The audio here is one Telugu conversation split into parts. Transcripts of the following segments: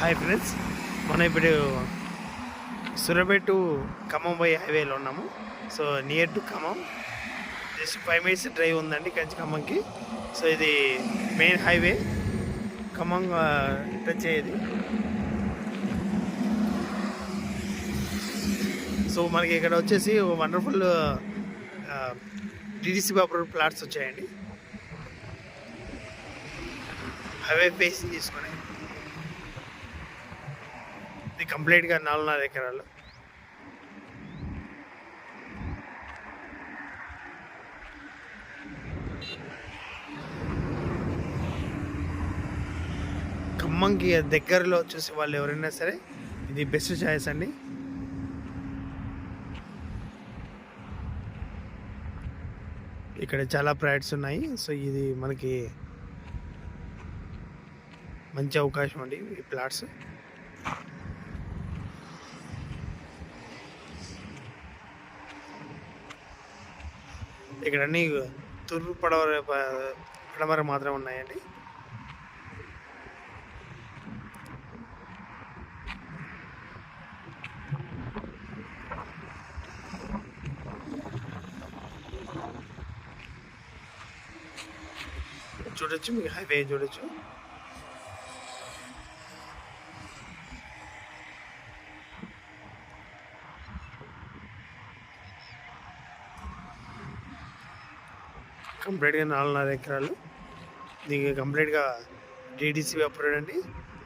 హాయ్ ఫ్రెండ్స్, మనం ఇప్పుడు సూర్యాపేట టు ఖమ్మం పోయే హైవేలో ఉన్నాము. So near to Khammam, just 5 minutes drive ఉందండి కంచి ఖమ్మంకి. సో ఇది మెయిన్ హైవే ఖమ్మం టచ్ అయ్యేది. సో మనకి ఇక్కడ వచ్చేసి వండర్ఫుల్ డిడిసి అప్రూవ్డ్ ప్లాట్స్ వచ్చాయండి. హైవే ఫేస్ తీసుకొని ఇది కంప్లీట్గా 4.5 ఎకరాలు. ఖమ్మంకి దగ్గరలో చూసే వాళ్ళు ఎవరైనా సరే ఇది బెస్ట్ చాయిస్ అండి. ఇక్కడ చాలా ప్రైడ్స్ ఉన్నాయి. సో ఇది మనకి మంచి అవకాశం అండి ఈ ప్లాట్స్. ఇక్కడ అన్ని తూర్పు పడమర మాత్రం ఉన్నాయండి. చూడొచ్చు, మీకు హైవే చూడొచ్చు. కంప్లీట్గా 4.5 ఎకరాలు. దీనికి కంప్లీట్గా డిడిసి అప్రూవ్డ్ అండి.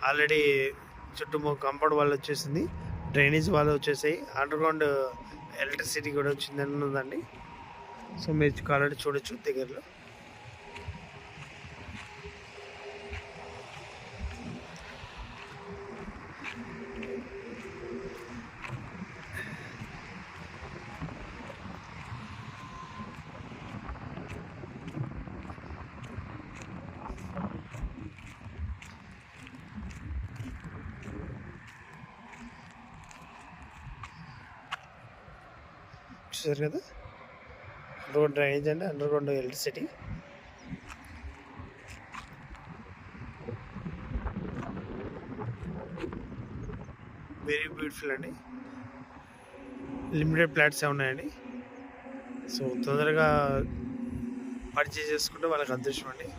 ఆల్రెడీ చుట్టూ కాంపౌండ్ వాళ్ళు వచ్చేసింది, డ్రైనేజ్ వాళ్ళు వచ్చేసాయి, అండర్గ్రౌండ్ ఎలక్ట్రిసిటీ కూడా వచ్చిందని ఉందండి. సో మీరు ఆల్రెడీ చూడొచ్చు దగ్గరలో. చూసారు కదా, అండర్గ్రౌండ్ డ్రైనేజ్ అండి, అండర్గ్రౌండ్ ఎలక్ట్రిసిటీ. వెరీ బ్యూటిఫుల్ అండి. లిమిటెడ్ ప్లాట్స్ ఉన్నాయండి. సో తొందరగా పర్చేజ్ చేసుకుంటే వాళ్ళకి అదృష్టం అండి.